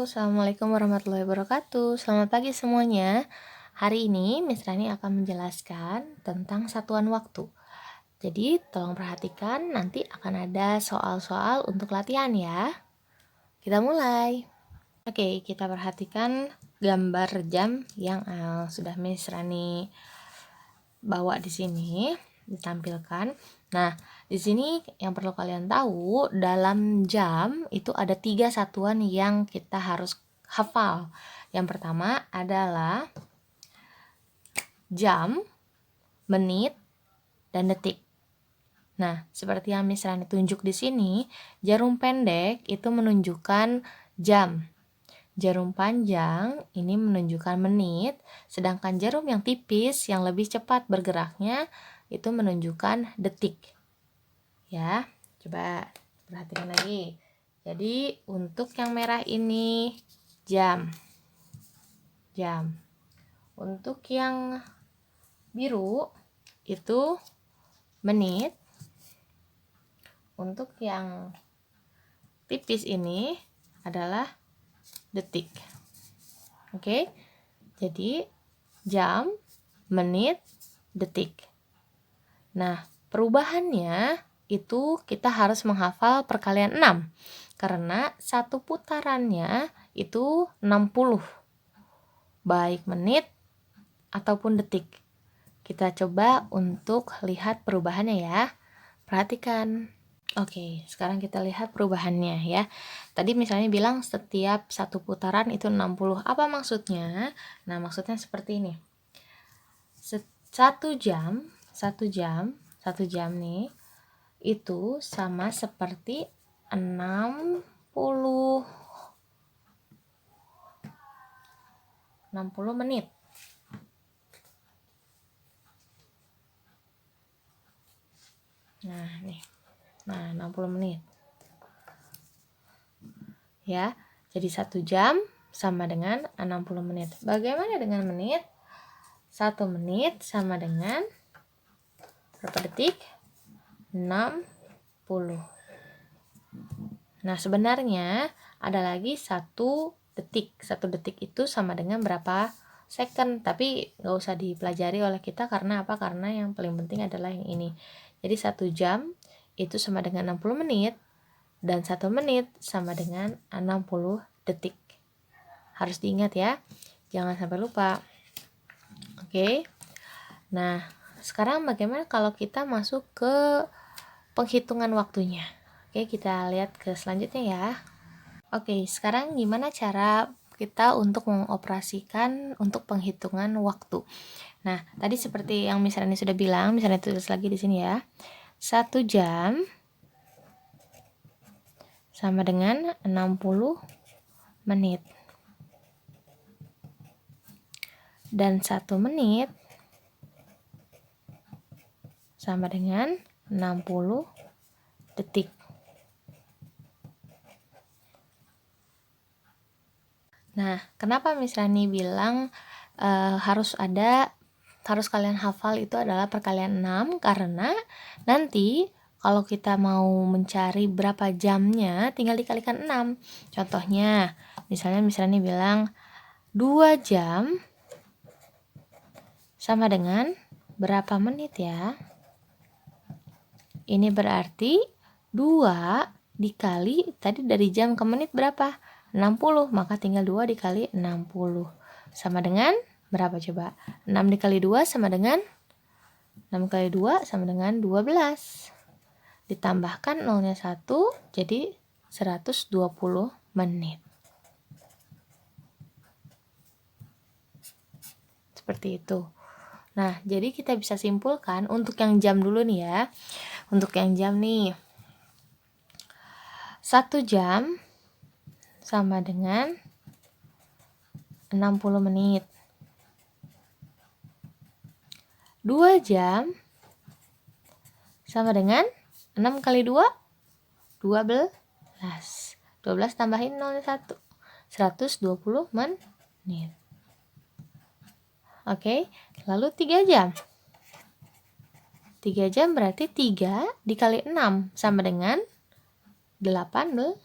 Assalamualaikum warahmatullahi wabarakatuh. Selamat pagi semuanya. Hari ini Miss Rani akan menjelaskan tentang satuan waktu. Jadi tolong perhatikan, nanti akan ada soal-soal untuk latihan ya. Kita mulai. Oke, kita perhatikan gambar jam yang sudah Miss Rani bawa di sini, ditampilkan. Nah, di sini yang perlu kalian tahu, dalam jam itu ada 3 satuan yang kita harus hafal. Yang pertama adalah jam, menit, dan detik. Nah, seperti yang Miss Rani tunjuk di sini, jarum pendek itu menunjukkan jam. Jarum panjang ini menunjukkan menit, sedangkan jarum yang tipis yang lebih cepat bergeraknya itu menunjukkan detik. Ya, coba perhatikan lagi. Jadi, untuk yang merah ini jam. Jam. Untuk yang biru itu menit. Untuk yang tipis ini adalah detik. Oke. Jadi jam, menit, detik. Nah, perubahannya itu kita harus menghafal perkalian 6 karena satu putarannya itu 60 baik menit ataupun detik. Kita coba untuk lihat perubahannya ya. Perhatikan. Oke, sekarang kita lihat perubahannya ya. Tadi misalnya bilang setiap satu putaran itu 60. Apa maksudnya? Nah, maksudnya seperti ini. Satu jam nih itu sama seperti 60 menit. Nah, nih. Nah, 60 menit. Ya, jadi 1 jam sama dengan 60 menit. Bagaimana dengan menit? 1 menit sama dengan berapa detik? 60. Nah, sebenarnya ada lagi 1 detik. 1 detik itu sama dengan berapa second, tapi nggak usah dipelajari oleh kita karena apa? Karena yang paling penting adalah yang ini. Jadi 1 jam itu sama dengan 60 menit dan 1 menit sama dengan 60 detik. Harus diingat ya, jangan sampai lupa. Oke. Nah, sekarang bagaimana kalau kita masuk ke penghitungan waktunya? Oke, kita lihat ke selanjutnya ya. Oke, sekarang gimana cara kita untuk mengoperasikan untuk penghitungan waktu? Nah, tadi seperti yang misalnya sudah bilang, misalnya tulis lagi di sini ya. 1 jam sama dengan 60 menit. Dan 1 menit sama dengan 60 detik. Nah, kenapa Miss Rani bilang harus kalian hafal itu adalah perkalian 6 karena nanti kalau kita mau mencari berapa jamnya tinggal dikalikan 6. Contohnya, misalnya Miss Rani bilang 2 jam sama dengan berapa menit ya? Ini berarti 2 dikali tadi dari jam ke menit berapa? 60, maka tinggal 2 dikali 60. Sama dengan berapa coba? 6 dikali 2 sama dengan 6 kali 2 sama dengan 12. Ditambahkan nolnya 1 jadi 120 menit. Seperti itu. Nah, jadi kita bisa simpulkan untuk yang jam dulu nih ya. Untuk yang jam nih. 1 jam sama dengan 60 menit. 2 jam sama dengan 6 kali 2 12. 12 tambahin 0 1. 120 menit. Oke, lalu 3 jam. 3 jam berarti 3 dikali 6 sama dengan 18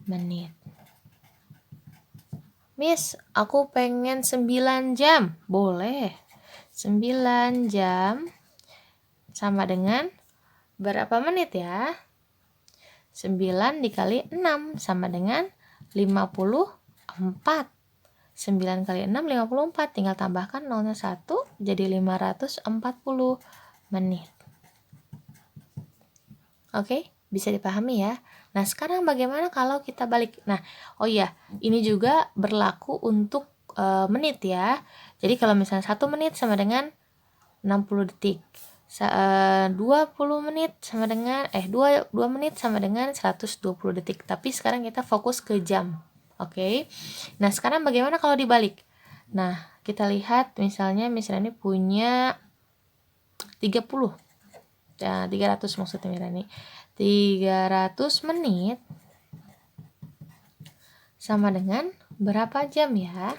menit. Miss, aku pengen 9 jam. Boleh. 9 jam sama dengan berapa menit ya? 9 dikali 6 sama dengan 54. 9 kali 6, 54. Tinggal tambahkan nolnya 1, jadi 540 menit. Oke, bisa dipahami ya. Nah, sekarang bagaimana kalau kita balik? Nah, oh iya, ini juga berlaku untuk menit ya. Jadi kalau misalnya 1 menit sama dengan 60 detik. 20 menit sama dengan 2 menit sama dengan 120 detik. Tapi sekarang kita fokus ke jam. Oke. Nah, sekarang bagaimana kalau dibalik? Nah, kita lihat misalnya ini punya 30. Ya, 300 maksudnya Mirani. 300 menit sama dengan berapa jam ya?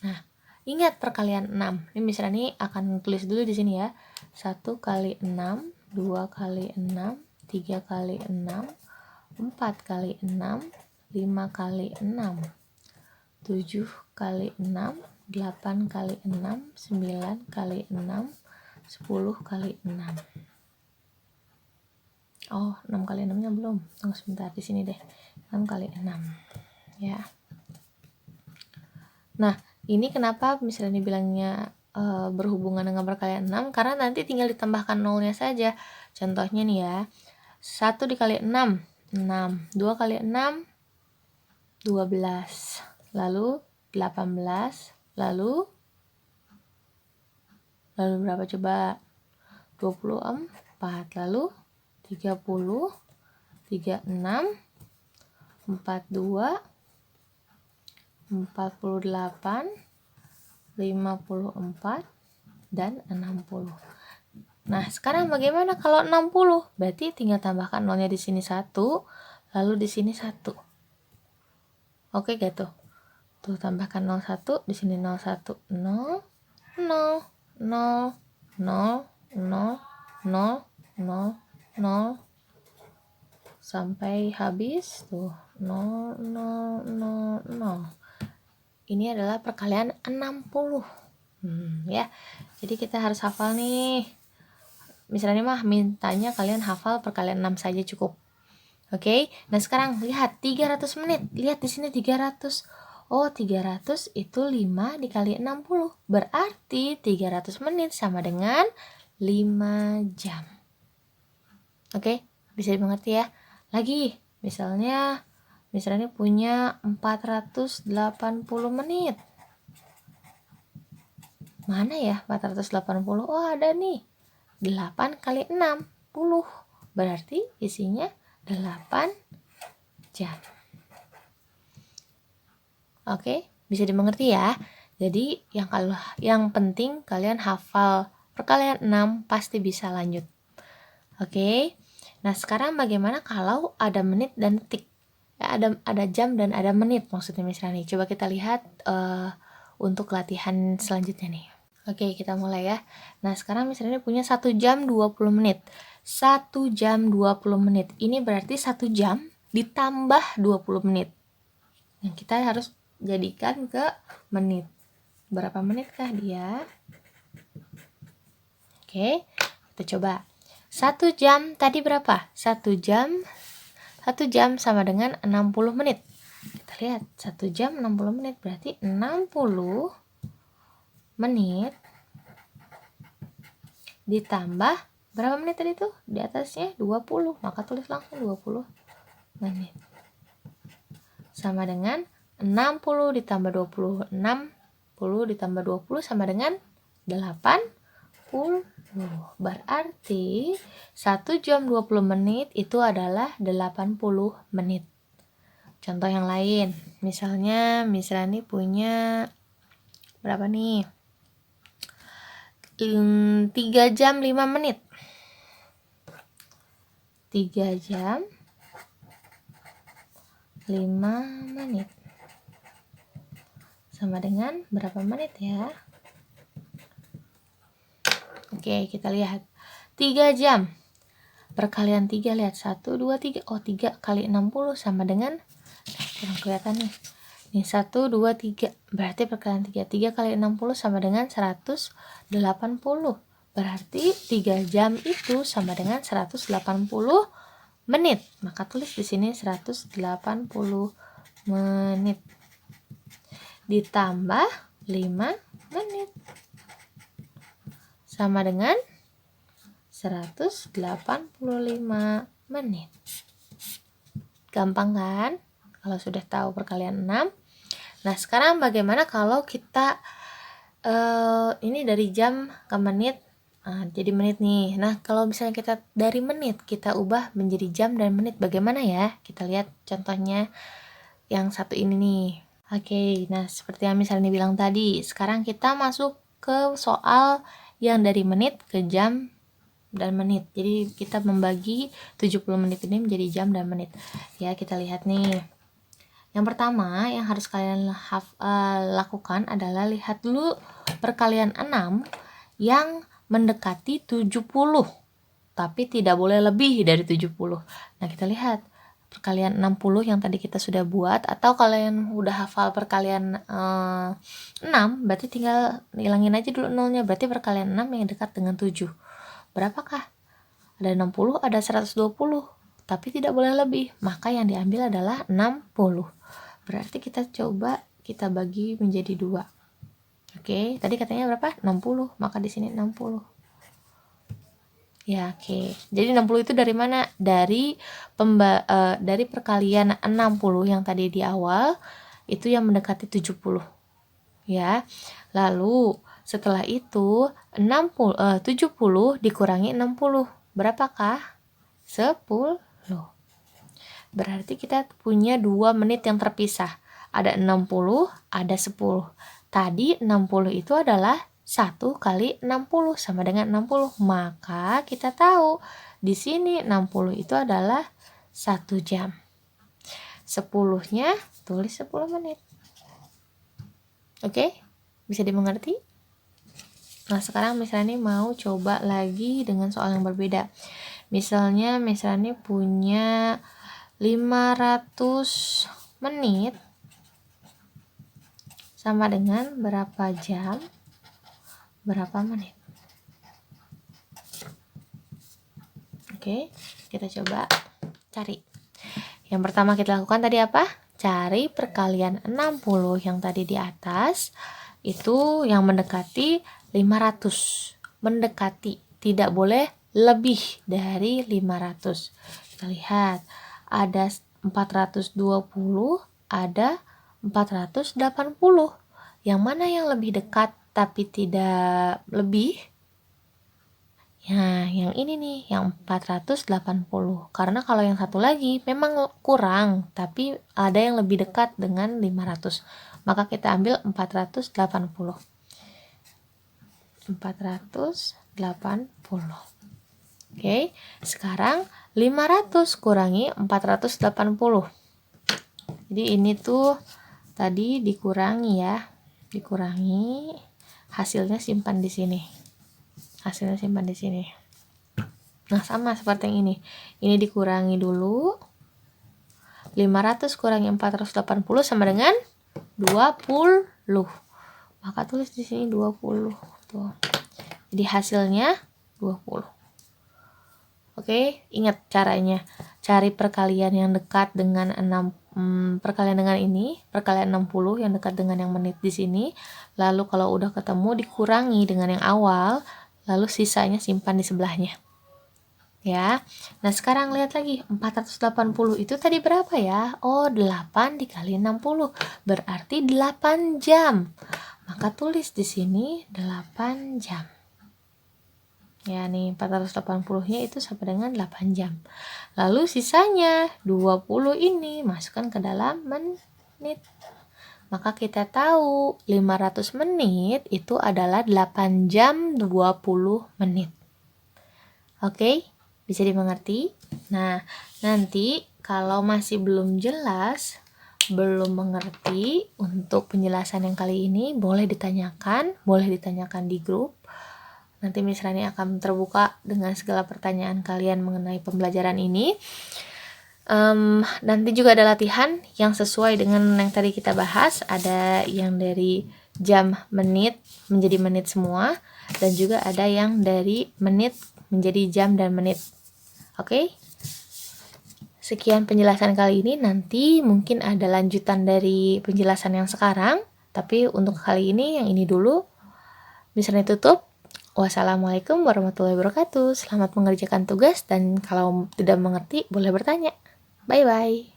Nah, ingat perkalian 6. Ini Mirani akan tulis dulu di sini ya. 1 kali 6, 2 kali 6, 3 kali 6, 4 kali 6, 5 kali 6, 7 kali 6, 8 kali 6, 9 kali 6, 10 kali 6. Oh, 6 kali 6 nya belum. Tunggu sebentar, di sini deh. 6 kali 6 ya. Nah, ini kenapa misalnya dibilangnya berhubungan dengan perkalian 6, karena nanti tinggal ditambahkan nolnya saja. Contohnya nih ya, 1 dikali 6, 6. 2 kali 6, 12. Lalu 18. Lalu berapa coba? 24. Lalu 30, 36, 42, 48, 54, dan 60. Nah, sekarang bagaimana kalau 60? Berarti tinggal tambahkan nolnya di sini 1, lalu di sini 1. Oke, gitu. Tuh, tambahkan 01, di sini 01, 0, 0, 0, 0, 0, 0, 0, 0, sampai habis. Tuh, 0, 0, 0, 0. Ini adalah perkalian 60. Ya. Jadi kita harus hafal nih. Misalnya mah mintanya kalian hafal perkalian 6 saja cukup. Oke. Nah, sekarang lihat 300 menit. Lihat di sini 300. Oh, 300 itu 5 dikali 60. Berarti 300 menit sama dengan 5 jam. Oke, bisa dimengerti ya. Lagi, misalnya punya 480 menit. Mana ya 480? Oh, ada nih. 8 kali 60. Berarti isinya 8 jam. Oke, bisa dimengerti ya. Jadi yang penting kalian hafal perkalian 6 pasti bisa lanjut. Oke. Nah, sekarang bagaimana kalau ada menit dan detik? Ya, ada jam dan ada menit maksudnya misalnya nih. Coba kita lihat untuk latihan selanjutnya nih. Oke, kita mulai ya. Nah, sekarang misalnya punya 1 jam 20 menit. 1 jam 20 menit. Ini berarti 1 jam ditambah 20 menit. Nah, kita harus jadikan ke menit. Berapa menitkah dia? Oke, kita coba. 1 jam tadi berapa? 1 jam sama dengan 60 menit. Kita lihat, 1 jam 60 menit berarti 60 menit ditambah berapa menit tadi tuh? Di atasnya 20, maka tulis langsung 20 menit. Sama dengan 60 ditambah 20, 60 ditambah 20 sama dengan 80. Berarti 1 jam 20 menit itu adalah 80 menit. Contoh yang lain, misalnya ini punya berapa nih? 3 jam 5 menit. 3 jam 5 menit. Sama dengan berapa menit ya? Oke, kita lihat. 3 jam. Perkalian 3, lihat. 1, 2, 3. Oh, 3 kali 60 sama dengan kurang kelihatan nih. Ini 1, 2, 3. Berarti perkalian 3. 3 kali 60 sama dengan 180. Berarti 3 jam itu sama dengan 180 menit. Maka tulis di sini 180 menit. Ditambah 5 menit. Sama dengan 185 menit. Gampang kan? Kalau sudah tahu perkalian 6. Nah, sekarang bagaimana kalau kita ini dari jam ke menit, jadi menit nih. Nah, kalau misalnya kita dari menit kita ubah menjadi jam dan menit, bagaimana ya? Kita lihat contohnya yang satu ini nih. Oke, nah seperti yang misalnya bilang tadi, sekarang kita masuk ke soal yang dari menit ke jam dan menit. Jadi kita membagi 70 menit ini menjadi jam dan menit. Ya, kita lihat nih. Yang pertama yang harus kalian lakukan adalah lihat dulu perkalian 6 yang mendekati 70, tapi tidak boleh lebih dari 70. Nah, kita lihat perkalian 60 yang tadi kita sudah buat, atau kalian udah hafal perkalian 6, berarti tinggal hilangin aja dulu nolnya, berarti perkalian 6 yang dekat dengan 7. Berapakah? Ada 60, ada 120, tapi tidak boleh lebih, maka yang diambil adalah 60. Berarti kita coba kita bagi menjadi 2. Oke, tadi katanya berapa? 60, maka di sini 60. Ya, oke. Jadi 60 itu dari mana? Dari perkalian 60 yang tadi di awal, itu yang mendekati 70. Ya. Lalu setelah itu 70 dikurangi 60. Berapakah? 10. Berarti kita punya 2 menit yang terpisah. Ada 60, ada 10. Tadi 60 itu adalah 1 kali 60 sama dengan 60. Maka kita tahu di sini 60 itu adalah 1 jam. 10-nya tulis 10 menit. Oke? Bisa dimengerti? Nah, sekarang misalnya mau coba lagi dengan soal yang berbeda. Misalnya punya 500 menit sama dengan berapa jam, berapa menit. Oke, kita coba cari. Yang pertama kita lakukan tadi apa? Cari perkalian 60 yang tadi di atas, itu yang mendekati 500. Mendekati, tidak boleh lebih dari 500. Kita lihat, ada 420, ada 480. Yang mana yang lebih dekat tapi tidak lebih? Ya, yang ini nih, yang 480. Karena kalau yang satu lagi memang kurang, tapi ada yang lebih dekat dengan 500. Maka kita ambil 480. 480. Oke, sekarang 500 kurangi 480. Jadi ini tuh tadi dikurangi ya. Dikurangi, hasilnya simpan di sini. Hasilnya simpan di sini. Nah, sama seperti yang ini. Ini dikurangi dulu. 500 kurangi 480 sama dengan 20. Maka tulis di sini 20. Tuh. Jadi hasilnya 20. Oke, ingat caranya. Cari perkalian yang dekat dengan 6, perkalian dengan ini, perkalian 60 yang dekat dengan yang menit di sini. Lalu kalau udah ketemu dikurangi dengan yang awal, lalu sisanya simpan di sebelahnya. Ya. Nah, sekarang lihat lagi, 480 itu tadi berapa ya? Oh, 8 dikali 60. Berarti 8 jam. Maka tulis di sini 8 jam. Ya nih, 480-nya itu sama dengan 8 jam. Lalu sisanya 20 ini masukkan ke dalam menit. Maka kita tahu 500 menit itu adalah 8 jam 20 menit. Oke, bisa dimengerti? Nah, nanti kalau masih belum jelas, belum mengerti untuk penjelasan yang kali ini, boleh ditanyakan di grup. Nanti misalnya akan terbuka dengan segala pertanyaan kalian mengenai pembelajaran ini. Nanti juga ada latihan yang sesuai dengan yang tadi kita bahas, ada yang dari jam menit menjadi menit semua, dan juga ada yang dari menit menjadi jam dan menit. Oke? Sekian penjelasan kali ini, nanti mungkin ada lanjutan dari penjelasan yang sekarang, tapi untuk kali ini yang ini dulu. Misalnya tutup. Wassalamualaikum warahmatullahi wabarakatuh. Selamat mengerjakan tugas, dan kalau tidak mengerti boleh bertanya. Bye-bye.